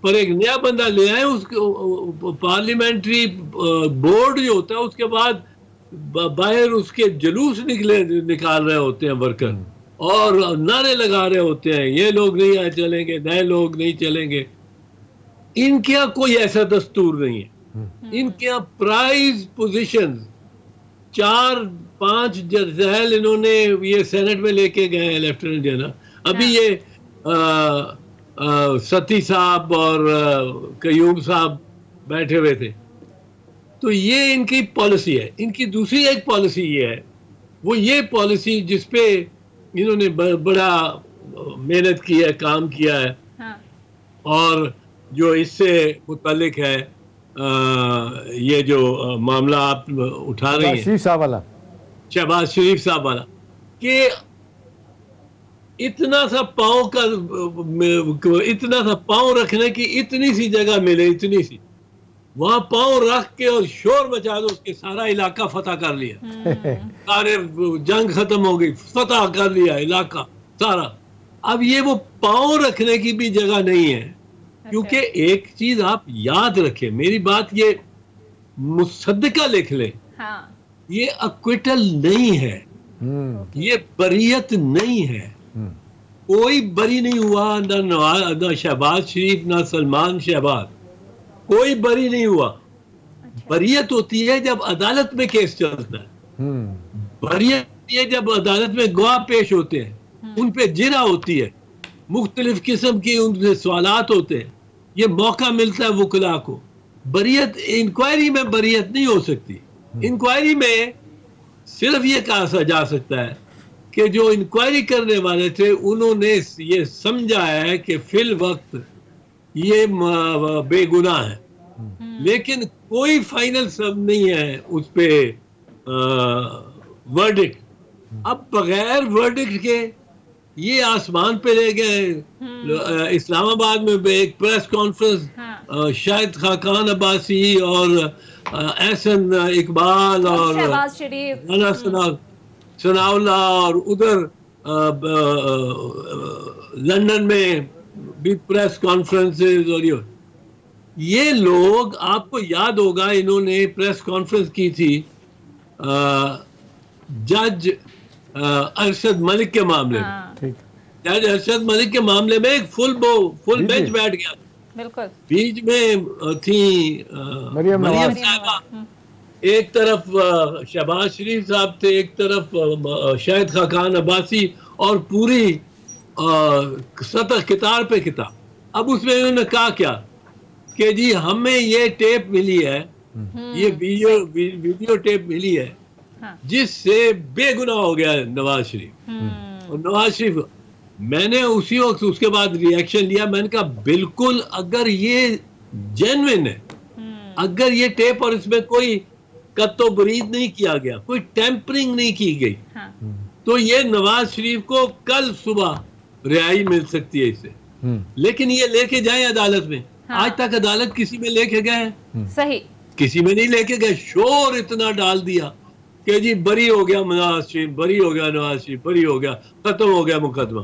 پر ایک نیا بندہ لے آئے, اس کو پارلیمنٹری بورڈ جو ہوتا ہے اس کے بعد باہر اس کے جلوس نکال رہے ہوتے ہیں ورکر, اور نعرے لگا رہے ہوتے ہیں یہ لوگ نہیں چلیں گے, نئے لوگ نہیں چلیں گے. ان کے یہاں کوئی ایسا دستور نہیں ہے. ان کے یہاں پرائز پوزیشن 4-5 جرائل انہوں نے یہ سینٹ میں لے کے گئے ہیں لیفٹیننٹ جنرل. ابھی یہ ستی صاحب اور قیوم صاحب بیٹھے ہوئے تھے. تو یہ ان کی پالیسی ہے. ان کی دوسری ایک پالیسی یہ ہے, وہ یہ پالیسی جس پہ انہوں نے بڑا محنت کی ہے, کام کیا ہے, اور جو اس سے متعلق ہے یہ جو معاملہ آپ اٹھا رہے ہیں شہباز شریف صاحب والا, کہ اتنا سا پاؤں رکھنے کی اتنی سی جگہ ملے, اتنی سی, وہاں پاؤں رکھ کے اور شور مچا دو, اس کے سارا علاقہ فتح کر لیا, سارے جنگ ختم ہو گئی, فتح کر لیا علاقہ سارا. اب یہ وہ پاؤں رکھنے کی بھی جگہ نہیں ہے, کیونکہ ایک چیز آپ یاد رکھیں, میری بات یہ مصدقہ لکھ لیں, یہ اکویٹل نہیں ہے, یہ بریت نہیں ہے. کوئی بری نہیں ہوا, نہ شہباز شریف نہ سلمان شہباز, کوئی بری نہیں ہوا. بریت ہوتی ہے جب عدالت میں کیس چلتا ہے, بریت ہوتی ہے جب عدالت میں گواہ پیش ہوتے ہیں, ان پہ جرح ہوتی ہے, مختلف قسم کی ان سے سوالات ہوتے ہیں, یہ موقع ملتا ہے وکلا کو. بریت انکوائری میں بریت نہیں ہو سکتی. انکوائری میں صرف یہ کہا جا سکتا ہے کہ جو انکوائری کرنے والے تھے انہوں نے یہ سمجھا ہے کہ فی الوقت یہ بے گناہ ہے, لیکن کوئی فائنل سب نہیں ہے اس پہ ورڈکٹ. اب بغیر ورڈکٹ کے یہ آسمان پہ لے گئے. اسلام آباد میں ایک پریس کانفرنس شاہد خاقان عباسی اور احسن اقبال اور ثناء اللہ, اور ادھر لندن میں بھی پریس کانفرنسز, اور یہ لوگ, آپ کو یاد ہوگا انہوں نے پریس کانفرنس کی تھی جج ارشد ملک کے معاملے میں. جج ارشد ملک کے معاملے میں ایک فل بینچ بیٹھ گیا, بالکل بیچ میں تھی مریم صاحبہ, ایک طرف شہباز شریف صاحب تھے, ایک طرف شاہد خاقان عباسی, اور پوری سطح کتار پہ کتاب. اب اس میں انہوں نے کہا کیا کہ جی ہمیں یہ ٹیپ ملی ہے, یہ ویڈیو ٹیپ ملی ہے جس سے بے گناہ ہو گیا نواز شریف. اور نواز شریف, میں نے اسی وقت اس کے بعد ریئیکشن لیا, میں نے کہا بالکل اگر یہ جینوین ہے, اگر یہ ٹیپ اور اس میں کوئی قط و برید نہیں کیا گیا, کوئی ٹیمپرنگ نہیں کی گئی, تو یہ نواز شریف کو کل صبح رہائی مل سکتی ہے اس سے. لیکن یہ لے کے جائیں عدالت میں, آج تک عدالت کسی میں لے کے گئے ہیں؟ صحیح, کسی میں نہیں لے کے گئے. شور اتنا ڈال دیا کہ جی بری ہو گیا نواز شریف, بری ہو گیا نواز شریف, بری ہو گیا, ختم ہو گیا مقدمہ.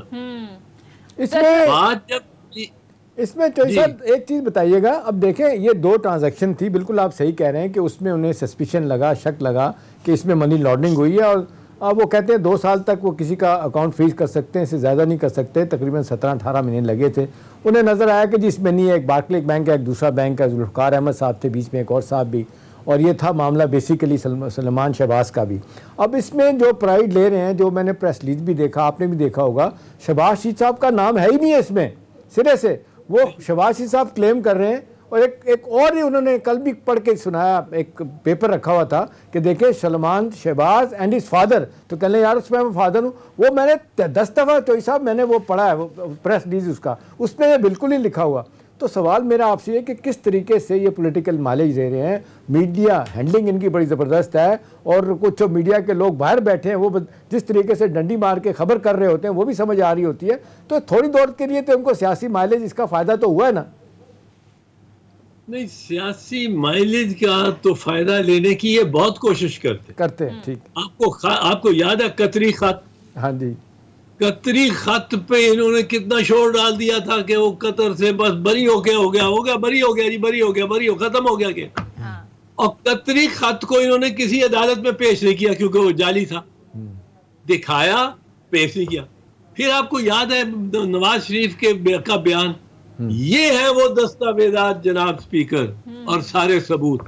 اس میں چوہدری صاحب ایک چیز بتائیے گا. اب دیکھیں یہ 2 ٹرانزیکشن تھی, بالکل آپ صحیح کہہ رہے ہیں کہ اس میں انہیں سسپیشن لگا, شک لگا کہ اس میں منی لانڈرنگ ہوئی ہے, اور وہ کہتے ہیں 2 سال تک وہ کسی کا اکاؤنٹ فریز کر سکتے ہیں, اس سے زیادہ نہیں کر سکتے. تقریباً 17-18 مہینے لگے تھے. انہیں نظر آیا کہ جی اس میں نہیں ہے, ایک بارکلیز بینک ہے, ایک دوسرا بینک ہے, ذوالفقار احمد صاحب تھے بیچ میں, ایک اور صاحب بھی, اور یہ تھا معاملہ بیسیکلی سلمان شہباز کا بھی. اب اس میں جو پرائیڈ لے رہے ہیں, جو میں نے پریس ریلیز بھی دیکھا, آپ نے بھی دیکھا ہوگا, شہباز شریف صاحب کا نام ہے ہی نہیں ہے اس میں سرے سے. وہ شہباز شریف صاحب کلیم کر رہے ہیں, اور ایک اور ہی انہوں نے کل بھی پڑھ کے سنایا, ایک پیپر رکھا ہوا تھا کہ دیکھیں Salman Shahbaz and his father, تو کہنے یار اس میں میں فادر ہوں. وہ میں نے 10 دفعہ چوہدری صاحب میں نے وہ پڑھا ہے, وہ پریس ریلیز اس کا, اس میں یہ بالکل ہی لکھا ہوا. تو سوال میرا آپ سے ہے کہ کس طریقے سے یہ پولیٹیکل مائلیج دے رہے ہیں. میڈیا ہینڈلنگ ان کی بڑی زبردست ہے, اور کچھ میڈیا کے لوگ باہر بیٹھے ہیں, وہ جس طریقے سے ڈنڈی مار کے خبر کر رہے ہوتے ہیں وہ بھی سمجھ آ رہی ہوتی ہے. تو تھوڑی دور کے لیے تو ان کو سیاسی مائلیج اس کا فائدہ تو ہوا ہے نا. نہیں, سیاسی مائلیج کا تو فائدہ لینے کی یہ بہت کوشش کرتے ہیں. ٹھیک, آپ کو یاد ہے قطری خط؟ ہاں جی, قطری خط پہ انہوں نے کتنا شور ڈال دیا تھا کہ وہ قطر سے بس بری ہو گیا بری ہو گیا جی، بری ہو ختم ہو گیا کہ اور قطری خط کو انہوں نے کسی عدالت میں پیش نہیں کیا کیونکہ وہ جعلی تھا، دکھایا پیش نہیں کیا. پھر آپ کو یاد ہے نواز شریف کا بیان، یہ ہے وہ دستاویزات جناب اسپیکر اور سارے ثبوت.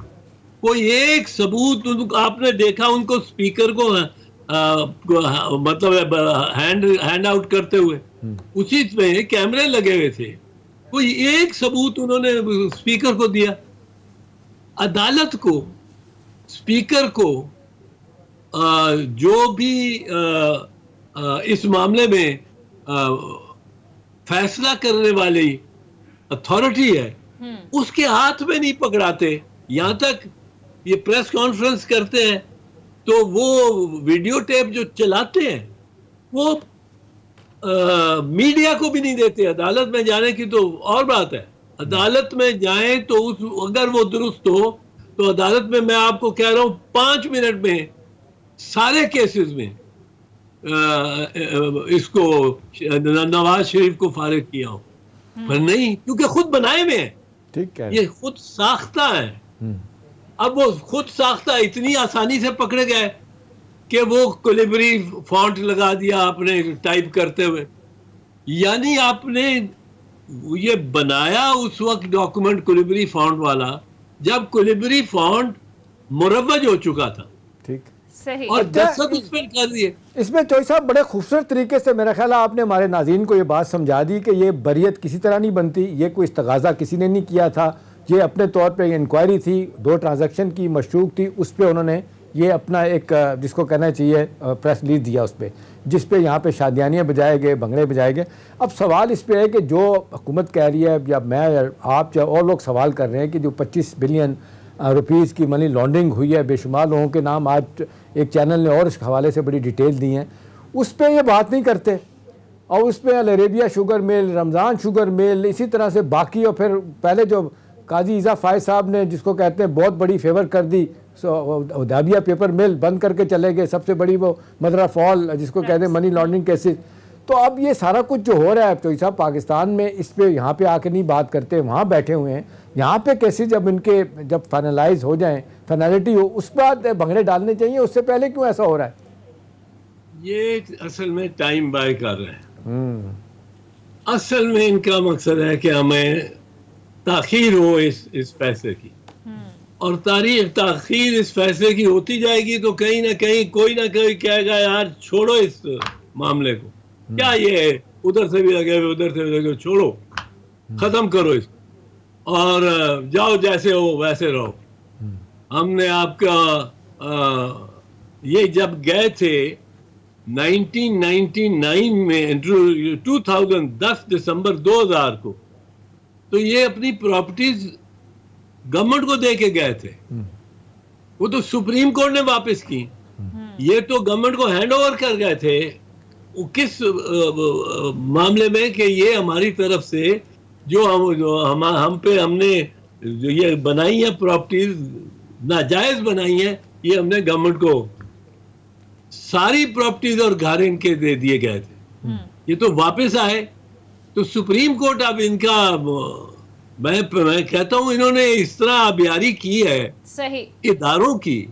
کوئی ایک ثبوت آپ نے دیکھا ان کو اسپیکر کو مطلب ہینڈ آؤٹ کرتے ہوئے؟ اسی میں کیمرے لگے ہوئے تھے، کوئی ایک ثبوت انہوں نے اسپیکر کو دیا؟ عدالت کو، اسپیکر کو جو بھی اس معاملے میں فیصلہ کرنے والی اتھارٹی ہے اس کے ہاتھ میں نہیں پکڑاتے. یہاں تک یہ پریس کانفرنس کرتے ہیں تو وہ ویڈیو ٹیپ جو چلاتے ہیں وہ میڈیا کو بھی نہیں دیتے. عدالت میں جانے کی تو اور بات ہے، عدالت میں جائیں تو اگر وہ درست ہو تو عدالت میں میں آپ کو کہہ رہا ہوں 5 منٹ میں سارے کیسز میں اس کو نواز شریف کو فارغ کیا ہو، پر نہیں، کیونکہ خود بنائے میں ہے. ٹھیک ہے، یہ خود ساختہ ہے. اب وہ خود ساختہ اتنی آسانی سے پکڑے گئے کہ وہ کولیبری فونٹ لگا دیا آپ نے ٹائپ کرتے ہوئے. یعنی آپ نے یہ بنایا اس وقت ڈاکومنٹ کولیبری فونٹ والا جب کولیبری فونٹ مروج ہو چکا تھا. ٹھیک، صحیح. اور دستخط اس پر کر دیے. اس میں چوئی صاحب بڑے خوبصورت طریقے سے میرا خیال ہے آپ نے ہمارے ناظرین کو یہ بات سمجھا دی کہ یہ بریت کسی طرح نہیں بنتی، یہ کوئی استغاثہ کسی نے نہیں کیا تھا، یہ اپنے طور پہ انکوائری تھی، 2 ٹرانزیکشن کی مشروط تھی، اس پہ انہوں نے یہ اپنا ایک جس کو کہنا چاہیے پریس ریلیز دیا اس پہ، جس پہ یہاں پہ شادیانیاں بجائے گئے، بھنگڑے بجائے گئے. اب سوال اس پہ ہے کہ جو حکومت کہہ رہی ہے یا میں یا آپ یا اور لوگ سوال کر رہے ہیں کہ جو 25 بلین روپیز کی منی لانڈرنگ ہوئی ہے، بے شمار لوگوں کے نام آج ایک چینل نے اور اس حوالے سے بڑی ڈیٹیل دی ہیں، اس پہ یہ بات نہیں کرتے. اور اس پہ العربیہ شوگر مل، رمضان شوگر مل، اسی طرح سے باقی، اور پھر پہلے جو قاضی ایزا فائز صاحب نے جس کو کہتے ہیں بہت بڑی فیور کر دی، حدیبیہ پیپر مل بند کر کے چلے گئے، سب سے بڑی وہ مدرہ فال جس کو کہتے ہیں منی لانڈرنگ کیسز. تو اب یہ سارا کچھ جو ہو رہا ہے تو صاحب پاکستان میں اس پہ یہاں پہ آ کے نہیں بات کرتے، وہاں بیٹھے ہوئے ہیں. یہاں پہ کیسے جب ان کے جب فائنلائز ہو جائیں، فائنلٹی ہو، اس بعد بھنگڑے ڈالنے چاہیے، اس سے پہلے کیوں ایسا ہو رہا ہے؟ یہ اصل میں ٹائم بائی کر رہے ہیں. اصل میں ان کا مقصد ہے کہ ہمیں تاخیر ہو اس فیصلے کی، اور تاخیر اس فیصلے کی ہوتی جائے گی تو کہیں نہ کہیں کوئی نہ کوئی کہے گا یار چھوڑو اس معاملے کو، کیا یہ ادھر سے بھی لگے ہوئے ادھر سے بھی لگے ہوئے، چھوڑو، ختم کرو اس کو اور جاؤ جیسے ہو ویسے رہو. ہم نے آپ کا یہ جب گئے تھے 1999 میں 2010 دسمبر 2000 کو، تو یہ اپنی پراپرٹیز گورنمنٹ کو دے کے گئے تھے. وہ تو سپریم کورٹ نے واپس کی، یہ تو گورنمنٹ کو ہینڈ اوور کر گئے تھے. کس معاملے میں کہ یہ ہماری طرف سے جو ہم پہ ہم نے جو یہ بنائی ہیں پراپرٹیز ناجائز بنائی ہیں، یہ ہم نے گورنمنٹ کو ساری پراپرٹیز اور گھر ان کے دے دیے گئے تھے. یہ تو واپس آئے تو سپریم کورٹ اب ان کا میں کہتا ہوں انہوں نے اس طرح آبیاری کی ہے صحیح اداروں کی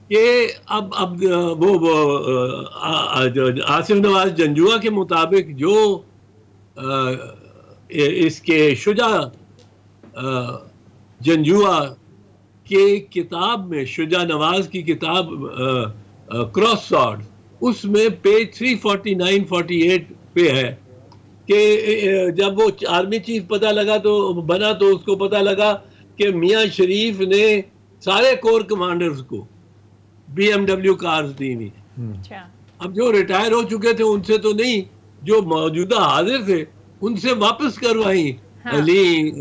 کہ اب وہ آصف نواز جنجوعہ کے مطابق جو اس کے شجاع جنجوعہ کے کتاب میں، شجاع نواز کی کتاب کراس سارڈ، اس میں پیج 349-48 پہ ہے کہ جب وہ آرمی چیف پتہ لگا تو بنا تو اس کو پتہ لگا کہ میاں شریف نے سارے کور کمانڈرز کو BMW کارز دی ہوئی. اب جو ریٹائر ہو چکے تھے ان سے تو نہیں، جو موجودہ حاضر تھے ان سے واپس کروائیں علی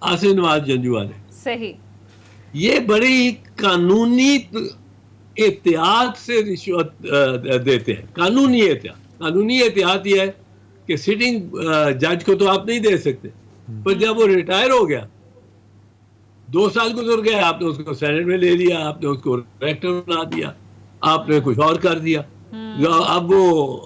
آصف نواز جنجوعہ نے. صحیح. یہ بڑی قانونی احتیاط سے رشوت دیتے ہیں. قانونی احتیاط یہ ہے کہ سٹنگ جج کو تو آپ نہیں دے سکتے، پر جب وہ ریٹائر ہو گیا 2 سال گزر گئے، آپ نے اس کو سینٹ میں لے لیا، آپ نے اس کو ڈائریکٹر بنا دیا، آپ نے کچھ اور کر دیا. اب وہ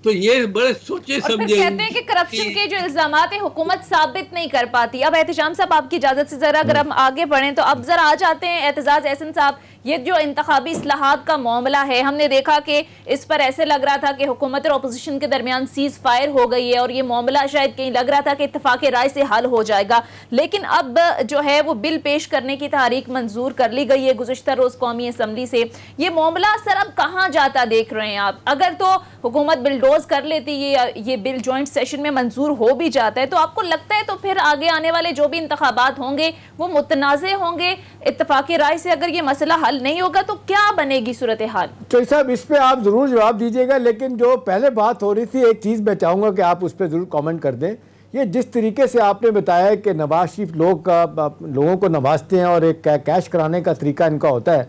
تو یہ بڑے سوچے اور پھر سمجھے کہتے ہیں کہ کرپشن کے جو الزامات ہیں حکومت ثابت نہیں کر پاتی. اب احتشام صاحب آپ کی اجازت سے ذرا اگر ہم آگے بڑھیں تو اب ذرا آ جاتے ہیں اعتزاز احسن صاحب. یہ جو انتخابی اصلاحات کا معاملہ ہے ہم نے دیکھا کہ اس پر ایسے لگ رہا تھا کہ حکومت اور اپوزیشن کے درمیان سیز فائر ہو گئی ہے اور یہ معاملہ شاید کہیں لگ رہا تھا کہ اتفاق رائے سے حل ہو جائے گا, لیکن اب جو ہے وہ بل پیش کرنے کی تحریک منظور کر لی گئی ہے گزشتہ روز قومی اسمبلی سے. یہ معاملہ سر اب کہاں جاتا دیکھ رہے ہیں آپ؟ اگر تو حکومت بلڈوز کر لیتی یہ بل جوائنٹ سیشن میں منظور ہو بھی جاتا ہے تو آپ کو لگتا ہے تو پھر آگے آنے والے جو بھی انتخابات ہوں گے وہ متنازع ہوں گے اتفاق رائے سے؟ اگر یہ مسئلہ حل نہیں ہوگا تو کیا بنے گی صورتحال؟ چوئی صاحب اس پہ آپ ضرور جواب دیجیے گا, لیکن جو پہلے بات ہو رہی تھی ایک چیز میں چاہوں گا کہ آپ اس پہ ضرور کامنٹ کر دیں. یہ جس طریقے سے آپ نے بتایا کہ نواز شریف لوگوں کو نوازتے ہیں اور ایک کیش کرانے کا طریقہ ان کا ہوتا ہے,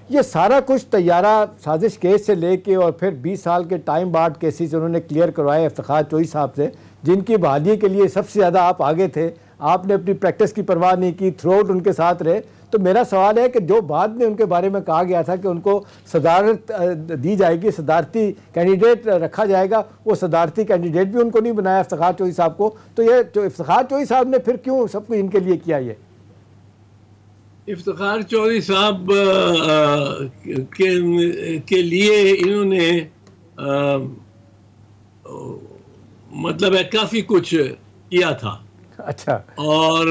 یہ سارا کچھ طیارہ سازش کیس سے لے کے اور پھر 20 سال کے ٹائم بارڈ کیسز انہوں نے کلیئر کروائے افتخار چوئی صاحب سے, جن کی بحالی کے لیے سب سے زیادہ آپ آگے تھے. آپ نے اپنی پریکٹس کی پرواہ نہیں کی, تھرو آؤٹ ان کے ساتھ رہے. تو میرا سوال ہے کہ جو بعد میں ان کے بارے میں کہا گیا تھا کہ ان کو صدارت دی جائے گی, صدارتی کینڈیڈیٹ رکھا جائے گا, وہ صدارتی کینڈیڈیٹ بھی ان کو نہیں بنایا افتخار چوئی صاحب کو. تو یہ جو افتخار چوئی صاحب نے پھر کیوں سب کچھ ان کے لیے کیا؟ یہ افتخار چودھری صاحب کے لیے انہوں نے مطلب ہے کافی کچھ کیا تھا. اچھا. اور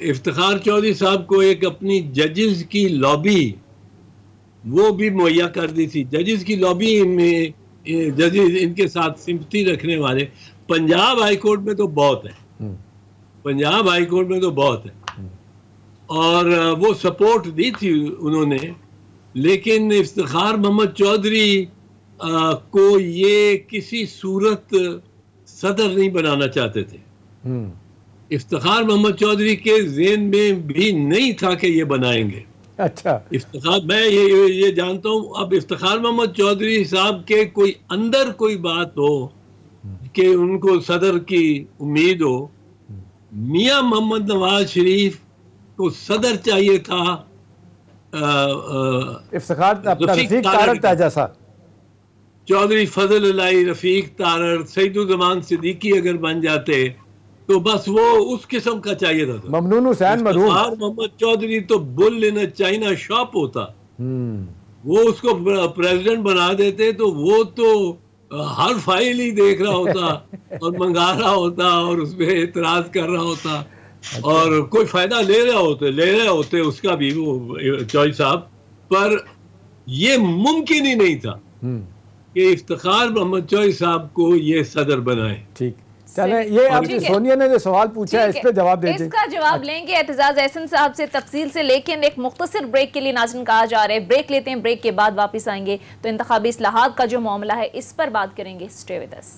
افتخار چودھری صاحب کو ایک اپنی ججز کی لابی وہ بھی مہیا کر دی تھی. ججز کی لابی میں ججز ان کے ساتھ سمپتی رکھنے والے پنجاب ہائی کورٹ میں تو بہت ہے, پنجاب ہائی کورٹ میں تو بہت ہے, اور وہ سپورٹ دی تھی انہوں نے. لیکن افتخار محمد چودھری کو یہ کسی صورت صدر نہیں بنانا چاہتے تھے. افتخار محمد چودھری کے ذہن میں بھی نہیں تھا کہ یہ بنائیں گے. اچھا. افتخار میں یہ جانتا ہوں. اب افتخار محمد چودھری صاحب کے کوئی اندر کوئی بات ہو کہ ان کو صدر کی امید ہو, میاں محمد نواز شریف کو صدر چاہیے تھا. افتخار رفیق تارڑ تھا جیسا. چودھری فضل اللہ, رفیق تارڑ, سعید الزمان صدیقی اگر بن جاتے تو بس وہ اس قسم کا چاہیے تھا. ممنون حسین مرحوم. افتخار محمد چودھری تو بل ان چائنا شاپ ہوتا. وہ اس کو پریزیڈنٹ بنا دیتے تو وہ تو ہر فائل ہی دیکھ رہا ہوتا اور منگا رہا ہوتا اور اس پہ اعتراض کر رہا ہوتا اور کوئی فائدہ لے رہے ہوتے اس کا بھی وہ چوئی صاحب. پر یہ ممکن ہی نہیں تھا کہ افتخار محمد چوئی صاحب کو یہ صدر بنائے. ٹھیک چلیں, یہ آپ نے سونیا نے جو سوال پوچھا ہے اس پہ جواب دے دیں. اس کا جواب لیں گے اعتزاز احسن صاحب سے تفصیل سے, لیکن ایک مختصر بریک کے لیے ناظرین کہا جا رہا ہے بریک لیتے ہیں, بریک کے بعد واپس آئیں گے تو انتخابی اصلاحات کا جو معاملہ ہے اس پر بات کریں گے. Stay with us.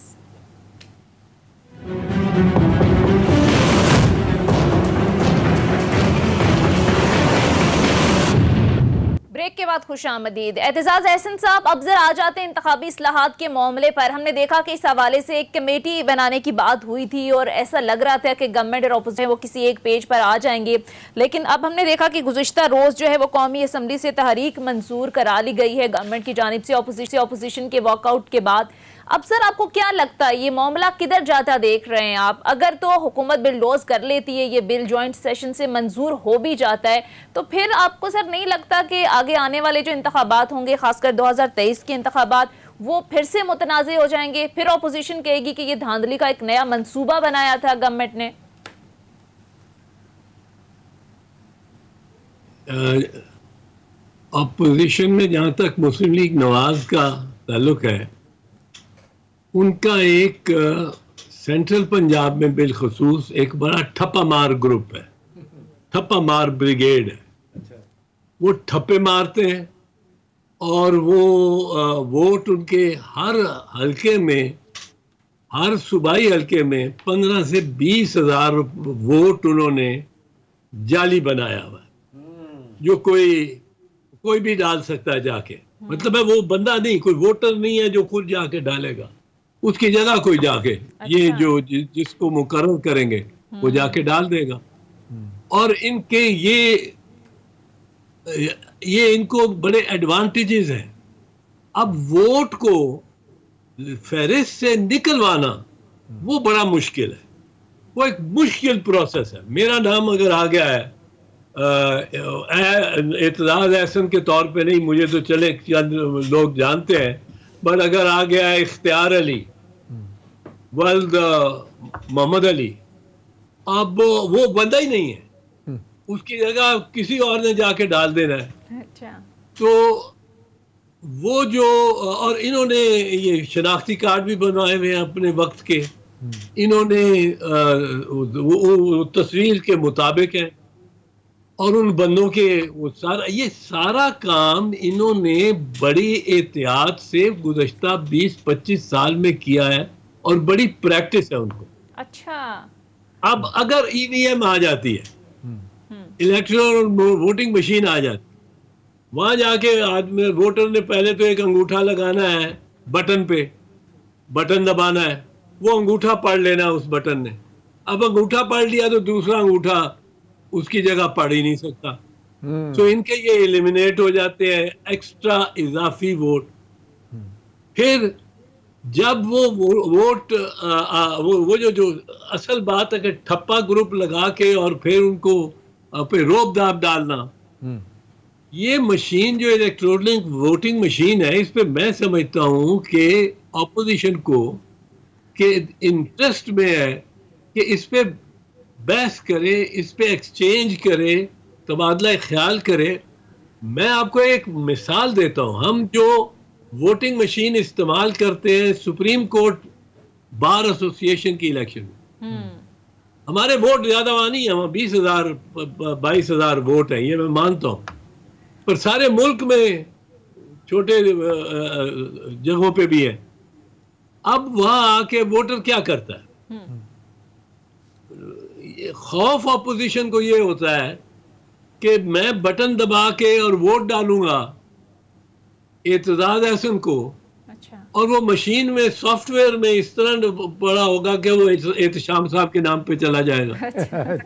بریک کے بعد خوش آمدید. اعتزاز احسن صاحب, اب ذرا آ جاتے ہیں انتخابی اصلاحات کے معاملے پر. ہم نے دیکھا کہ اس حوالے سے ایک کمیٹی بنانے کی بات ہوئی تھی اور ایسا لگ رہا تھا کہ گورنمنٹ اور اپوزیشن وہ کسی ایک پیج پر آ جائیں گے, لیکن اب ہم نے دیکھا کہ گزشتہ روز جو ہے وہ قومی اسمبلی سے تحریک منظور کرا لی گئی ہے گورنمنٹ کی جانب سے اپوزیشن کے واک آؤٹ کے بعد. اب سر آپ کو کیا لگتا ہے یہ معاملہ کدھر جاتا دیکھ رہے ہیں آپ؟ اگر تو حکومت بلڈوز کر لیتی ہے, یہ بل جوائنٹ سیشن سے منظور ہو بھی جاتا ہے, تو پھر آپ کو سر نہیں لگتا کہ آگے آنے والے جو انتخابات ہوں گے, خاص کر 2023 کے انتخابات, وہ پھر سے متنازع ہو جائیں گے؟ پھر اپوزیشن کہے گی کہ یہ دھاندلی کا ایک نیا منصوبہ بنایا تھا گورنمنٹ نے. اپوزیشن میں جہاں تک مسلم لیگ نواز کا تعلق ہے, ان کا ایک سینٹرل پنجاب میں بالخصوص ایک بڑا ٹھپا مار گروپ ہے, ٹھپا مار بریگیڈ ہے. وہ ٹھپے مارتے ہیں اور وہ ووٹ ان کے ہر حلقے میں, ہر صوبائی حلقے میں 15 سے 20 ہزار ووٹ انہوں نے جعلی بنایا ہوا ہے, جو کوئی بھی ڈال سکتا ہے جا کے. مطلب ہے وہ بندہ نہیں, کوئی ووٹر نہیں ہے جو خود جا کے ڈالے گا, اس کی جگہ کوئی جا کے یہ جو جس کو مقرر کریں گے وہ جا کے ڈال دے گا. اور ان کے یہ ان کو بڑے ایڈوانٹیجز ہیں. اب ووٹ کو فہرست سے نکلوانا وہ بڑا مشکل ہے, وہ ایک مشکل پروسیس ہے. میرا نام اگر آ گیا ہے اعتزاز احسن کے طور پہ نہیں, مجھے تو چلے چند لوگ جانتے ہیں, بٹ اگر آ گیا ہے اختیار علی ولد محمد علی, اب وہ بندہ ہی نہیں ہے, اس کی جگہ کسی اور نے جا کے ڈال دینا ہے. تو وہ جو, اور انہوں نے یہ شناختی کارڈ بھی بنوائے ہوئے ہیں اپنے وقت کے, انہوں نے تصویر کے مطابق ہیں, اور ان بندوں کے یہ سارا کام انہوں نے بڑی احتیاط سے گزشتہ 20-25 سال میں کیا ہے, اور بڑی پریکٹس ہے ان کو. اچھا, اب اگر ای وی ایم آ جاتی ہے, الیکٹرل ووٹنگ مشین آ جاتی, وہاں جا کے آدمی ووٹر نے پہلے تو ایک انگوٹھا لگانا ہے بٹن پہ, بٹن دبانا ہے, وہ انگوٹھا پڑھ لینا اس بٹن نے. اب انگوٹھا پڑھ لیا تو دوسرا انگوٹھا اس کی جگہ پڑھ ہی نہیں سکتا. تو ان کے یہ ایلیمینیٹ ہو جاتے ہیں ایکسٹرا اضافی ووٹ. پھر جب وہ ووٹ وہ جو اصل بات ہے کہ ٹھپا گروپ لگا کے اور پھر ان کو پہ روب داب ڈالنا, یہ مشین جو الیکٹرانک ووٹنگ مشین ہے, اس پہ میں سمجھتا ہوں کہ اپوزیشن کو کہ انٹرسٹ میں ہے کہ اس پہ بحث کرے, اس پہ ایکسچینج کرے, تبادلہ خیال کرے. میں آپ کو ایک مثال دیتا ہوں. ہم جو ووٹنگ مشین استعمال کرتے ہیں سپریم کورٹ بار ایسوسی ایشن کی الیکشن میں, ہمارے ووٹ زیادہ وہاں نہیں ہیں, وہاں 22,000 ووٹ ہیں, یہ میں مانتا ہوں, پر سارے ملک میں چھوٹے جگہوں پہ بھی ہے. اب وہاں آ کے ووٹر کیا کرتا ہے؟ خوف اپوزیشن کو یہ ہوتا ہے کہ میں بٹن دبا کے اور ووٹ ڈالوں گا اعتزاز احسن کو, اور وہ مشین میں سافٹ ویئر میں اس طرح پڑا ہوگا کہ وہ احتشام صاحب کے نام پہ چلا جائے گا,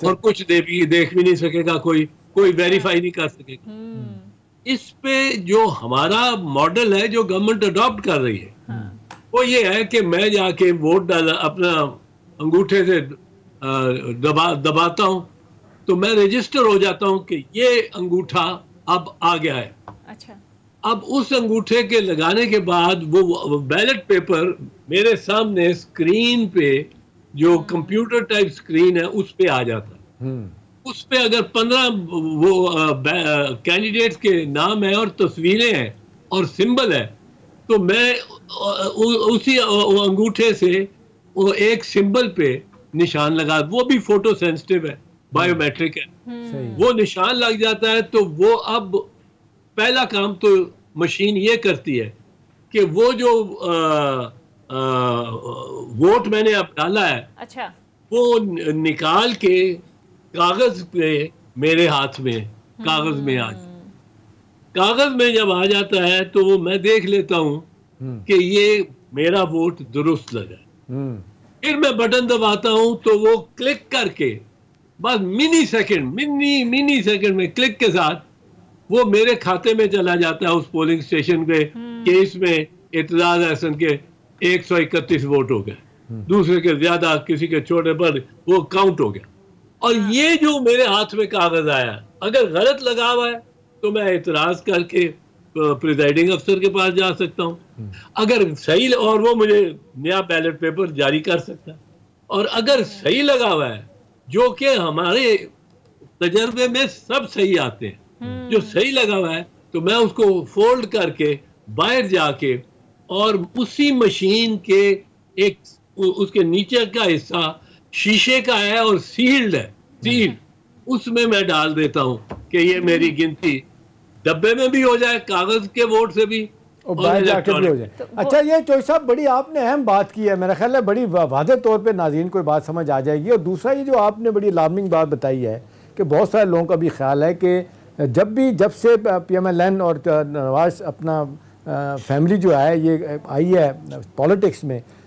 اور کچھ دیکھ بھی نہیں سکے گا, کوئی ویریفائی نہیں کر سکے گا. اس پہ جو ہمارا ماڈل ہے جو گورنمنٹ اڈاپٹ کر رہی ہے وہ یہ ہے کہ میں جا کے ووٹ ڈالا اپنا انگوٹھے سے دباتا ہوں تو میں رجسٹر ہو جاتا ہوں کہ یہ انگوٹھا اب آ گیا ہے. اب اس انگوٹھے کے لگانے کے بعد وہ بیلٹ پیپر میرے سامنے اسکرین پہ جو کمپیوٹر ٹائپ اسکرین ہے اس پہ آ جاتا ہے. اس پہ اگر 15 وہ کینڈیڈیٹس کے نام ہیں اور تصویریں ہیں اور سمبل ہے تو میں اسی انگوٹھے سے وہ ایک سمبل پہ نشان لگا, وہ بھی فوٹو سینسٹیو ہے, بائیو میٹرک ہے, وہ نشان لگ جاتا ہے. تو وہ اب پہلا کام تو مشین یہ کرتی ہے کہ وہ جو ووٹ میں نے اب ڈالا ہے وہ نکال کے کاغذ پہ میرے ہاتھ میں کاغذ میں کاغذ میں جب آ جاتا ہے تو وہ میں دیکھ لیتا ہوں کہ یہ میرا ووٹ درست لگا. پھر میں بٹن دباتا ہوں تو وہ کلک کر کے بس منی سیکنڈ میں کلک کے ساتھ وہ میرے کھاتے میں چلا جاتا ہے اس پولنگ اسٹیشن پہ کہ اس میں اعتزاز احسن کے 131 ووٹ ہو گئے, دوسرے کے زیادہ, کسی کے چھوٹے پر وہ کاؤنٹ ہو گیا. اور یہ جو میرے ہاتھ میں کاغذ آیا اگر غلط لگا ہوا ہے تو میں اعتراض کر کے پریزائڈنگ افسر کے پاس جا سکتا ہوں, اگر صحیح اور وہ مجھے نیا بیلٹ پیپر جاری کر سکتا ہے. اور اگر صحیح لگا ہوا ہے جو کہ ہمارے تجربے میں سب صحیح آتے ہیں, جو صحیح لگا ہوا ہے تو میں اس کو فولڈ کر کے باہر جا کے اور اسی مشین کے ایک اس کے نیچے کا حصہ شیشے کا ہے اور سیلڈ ہے, اس میں ڈال دیتا ہوں کہ یہ میری گنتی ڈبے میں بھی ہو جائے, کاغذ کے ووٹ سے بھی اور باہر جا کے بھی ہو جائے. اچھا یہ چوئی صاحب بڑی آپ نے اہم بات کی ہے, میرا خیال ہے بڑی واضح طور پہ ناظرین کو بات سمجھ آ جائے گی. اور دوسرا یہ جو آپ نے بڑی الارمنگ بات بتائی ہے کہ بہت سارے لوگوں کا بھی خیال ہے کہ جب سے پی ایم ایل این اور نواز اپنا فیملی جو ہے یہ آئی ہے پالیٹکس میں,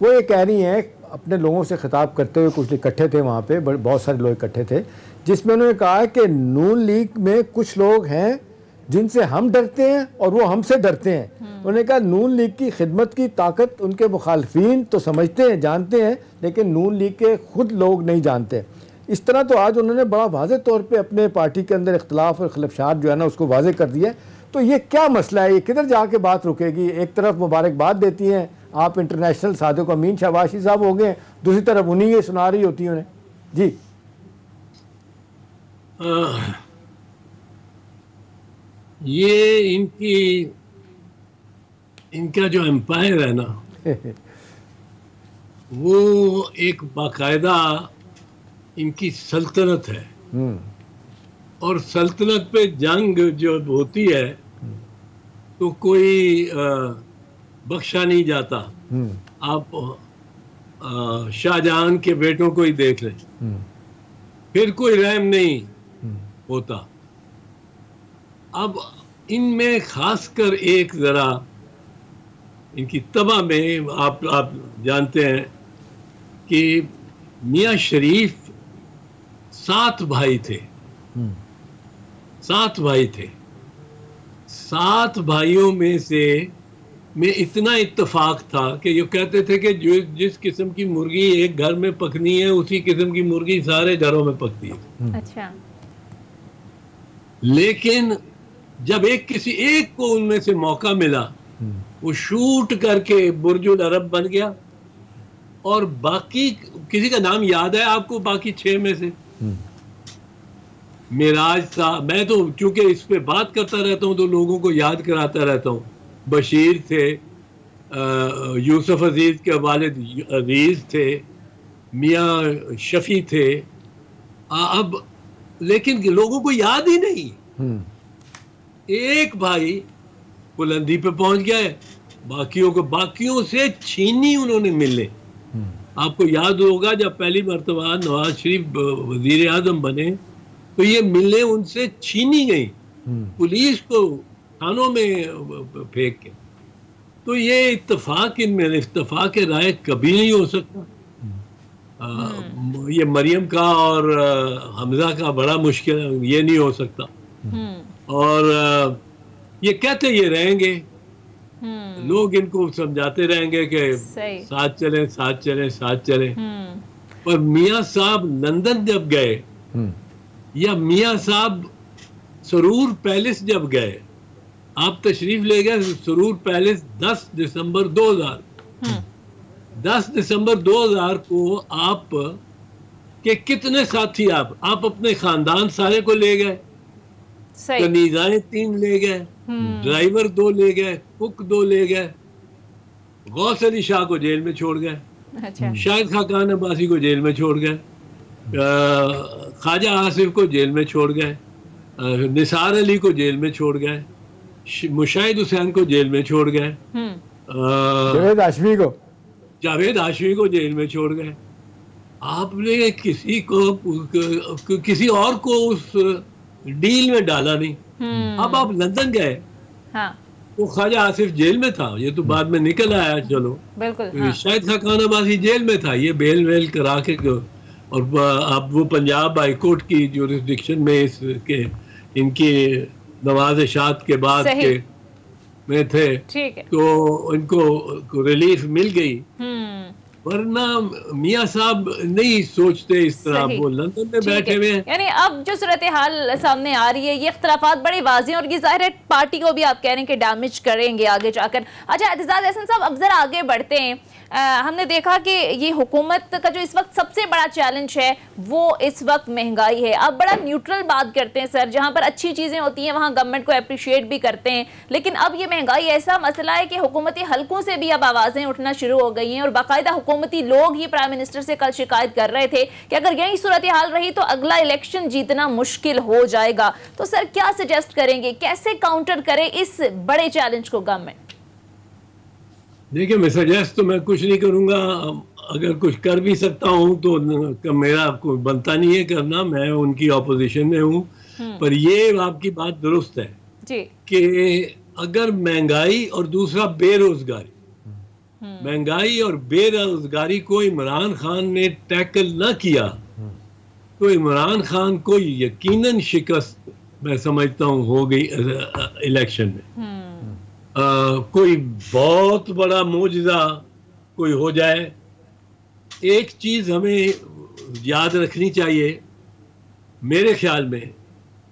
وہ یہ کہہ رہی ہیں اپنے لوگوں سے خطاب کرتے ہوئے, کچھ اکٹھے تھے وہاں پہ, بہت سارے لوگ اکٹھے تھے, جس میں انہوں نے کہا کہ نون لیگ میں کچھ لوگ ہیں جن سے ہم ڈرتے ہیں اور وہ ہم سے ڈرتے ہیں. انہوں نے کہا نون لیگ کی خدمت کی طاقت ان کے مخالفین تو سمجھتے ہیں, جانتے ہیں, لیکن نون لیگ کے خود لوگ نہیں جانتے. اس طرح تو آج انہوں نے بڑا واضح طور پہ اپنے پارٹی کے اندر اختلاف اور خلفشات جو ہے نا اس کو واضح کر دیا ہے. تو یہ کیا مسئلہ ہے, یہ کدھر جا کے بات رکے گی؟ ایک طرف مبارکباد دیتی ہیں آپ انٹرنیشنل صادق امین شہباشی صاحب ہو گئے, دوسری طرف انہیں یہ سنا رہی ہوتی ہیں انہیں. جی یہ ان کا جو امپائر ہے نا وہ ایک باقاعدہ ان کی سلطنت ہے, اور سلطنت پہ جنگ جو ہوتی ہے تو کوئی بخشا نہیں جاتا. آپ شاہ جہان کے بیٹوں کو ہی دیکھ لیں, پھر کوئی رحم نہیں ہوتا. اب ان میں خاص کر ایک ذرا ان کی طبع میں آپ جانتے ہیں کہ میاں شریف 7 بھائی تھے, 7 بھائی تھے. 7 بھائیوں میں سے میں اتنا اتفاق تھا کہ یہ کہتے تھے کہ جس قسم کی مرغی ایک گھر میں پکنی ہے اسی قسم کی مرغی سارے گھروں میں پکتی ہے. اچھا. لیکن جب کسی ایک کو ان میں سے موقع ملا, وہ شوٹ کر کے برج العرب بن گیا, اور باقی کسی کا نام یاد ہے آپ کو؟ باقی 6 میں سے معراج تھا. میں تو چونکہ اس پہ بات کرتا رہتا ہوں تو لوگوں کو یاد کراتا رہتا ہوں. بشیر تھے, یوسف عزیز کے والد عزیز تھے, میاں شفیع تھے. اب لیکن لوگوں کو یاد ہی نہیں. ایک بھائی بلندی پہ پہنچ گیا ہے, باقیوں سے چھینی انہوں نے ملے. آپ کو یاد ہوگا جب پہلی مرتبہ نواز شریف وزیر اعظم بنے تو یہ ملیں ان سے چھینی گئی, پولیس کو تھانوں میں پھینک کے. تو یہ اتفاق ان میں اتفاق رائے کبھی نہیں ہو سکتا. یہ مریم کا اور حمزہ کا بڑا مشکل ہے, یہ نہیں ہو سکتا. اور یہ کہتے یہ رہیں گے, لوگ ان کو سمجھاتے رہیں گے کہ ساتھ چلیں. پر میاں صاحب لندن جب گئے, یا میاں صاحب سرور پیلس جب گئے, آپ تشریف لے گئے سرور پیلس 10 دسمبر 2000. 10 دسمبر 2000 کو آپ کے کتنے ساتھی, آپ اپنے خاندان سارے کو لے گئے, کنیزائیں 3 لے گئے, ڈرائیور 2 لے گئے, کک 2 لے گئے, غوث علی شاہ کو جیل میں چھوڑ گئے, شاہد خاقان عباسی کو جیل میں چھوڑ گئے, خواجہ آصف کو جیل میں چھوڑ گئے, نثار علی کو جیل میں چھوڑ گئے, مشاہد حسین کو جیل میں چھوڑ گئے, جاوید ہاشمی کو جیل میں چھوڑ گئے. آپ نے کسی اور کو اس ڈیل میں ڈالا نہیں. اب آپ لندن گئے تو خواجہ آصف جیل میں تھا, یہ تو بعد میں نکل آیا. چلو شاہد خاقان عباسی جیل میں تھا, یہ بیل ویل کرا کے, اور اب وہ پنجاب ہائی کورٹ کی جورسڈکشن میں ان کی نواز اشاعت کے بعد کے میں تھے, تو ان کو ریلیف مل گئی. ورنہ میاں صاحب نہیں سوچتے اس طرح, وہ لندن میں بیٹھے ہوئے ہیں. یعنی اب جو صورتحال سامنے آ رہی ہے, یہ اختلافات بڑے واضح ہیں, اور یہ ظاہر ہے پارٹی کو بھی آپ کہہ رہے ہیں کہ ڈیمیج کریں گے آگے جا کر. اچھا اعتزاز احسن صاحب, اب ذرا آگے بڑھتے ہیں. ہم نے دیکھا کہ یہ حکومت کا جو اس وقت سب سے بڑا چیلنج ہے وہ اس وقت مہنگائی ہے. آپ بڑا نیوٹرل بات کرتے ہیں سر, جہاں پر اچھی چیزیں ہوتی ہیں وہاں گورنمنٹ کو اپریشیٹ بھی کرتے ہیں, لیکن اب یہ مہنگائی ایسا مسئلہ ہے کہ حکومتی حلقوں سے بھی اب آوازیں اٹھنا شروع ہو گئی ہیں, اور باقاعدہ حکومتی لوگ ہی پرائم منسٹر سے کل شکایت کر رہے تھے کہ اگر یہی صورتحال رہی تو اگلا الیکشن جیتنا مشکل ہو جائے گا. تو سر کیا سجیسٹ کریں گے, کیسے کاؤنٹر کرے اس بڑے چیلنج کو گورنمنٹ؟ دیکھیں, میں سجیسٹ تو میں کچھ نہیں کروں گا. اگر کچھ کر بھی سکتا ہوں تو میرا کوئی بنتا نہیں ہے کرنا, میں ان کی اپوزیشن میں ہوں. پر یہ آپ کی بات درست ہے جی کہ اگر مہنگائی اور دوسرا بے روزگاری, مہنگائی اور بے روزگاری کو عمران خان نے ٹیکل نہ کیا تو عمران خان کو یقیناً شکست میں سمجھتا ہوں ہو گئی الیکشن میں. کوئی بہت بڑا معجزہ کوئی ہو جائے. ایک چیز ہمیں یاد رکھنی چاہیے میرے خیال میں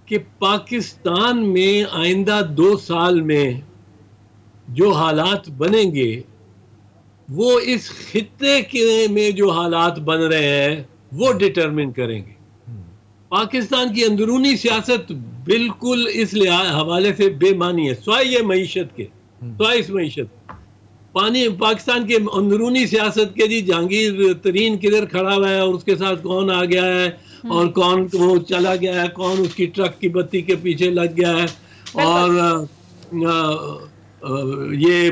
کہ پاکستان میں آئندہ 2 سال میں جو حالات بنیں گے وہ اس خطے کے میں جو حالات بن رہے ہیں وہ ڈٹرمن کریں گے. پاکستان کی اندرونی سیاست بالکل اس حوالے سے بے معنی ہے, سوائے یہ معیشت کے, سوائے اس معیشت. پاکستان کے اندرونی سیاست کے جی جہانگیر ترین کدھر کھڑا ہوا ہے اور اس کے ساتھ کون آ گیا ہے اور کون وہ چلا گیا ہے, کون اس کی ٹرک کی بتی کے پیچھے لگ گیا ہے, اور یہ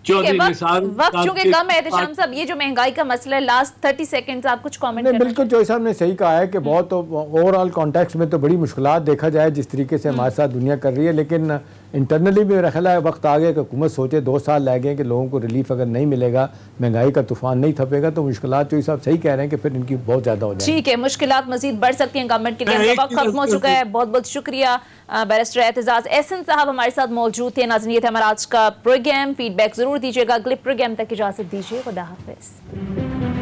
چودھری نثار. وقت چونکہ کم ہے احتشام صاحب, یہ جو مہنگائی کا مسئلہ ہے لاسٹ 30 سیکنڈز آپ کچھ کامنٹ کرنا. بالکل چوہدری صاحب نے صحیح کہا ہے کہ بہت اوور آل کانٹیکسٹ میں تو بڑی مشکلات دیکھا جائے جس طریقے سے ہمارے ساتھ دنیا کر رہی ہے, لیکن انٹرنلی بھی میرا خیال ہے وقت آ گیا کہ حکومت سوچے. 2 سال لگ گئے کہ لوگوں کو ریلیف اگر نہیں ملے گا, مہنگائی کا طوفان نہیں تھپے گا تو مشکلات چوہدری صاحب صحیح کہہ رہے ہیں کہ پھر ان کی بہت زیادہ ہو جائیں. ٹھیک ہے, مشکلات مزید بڑھ سکتی ہیں گورنمنٹ کے لیے. وقت ختم ہو چکا ہے. بہت بہت شکریہ بیرسٹر اعتزاز احسن صاحب ہمارے ساتھ موجود تھے. ناظرین یہ تھا ہمارا آج کا پروگرام. فیڈ بیک ضرور دیجیے گا. اگلے پروگرام تک اجازت دیجیے. خدا حافظ.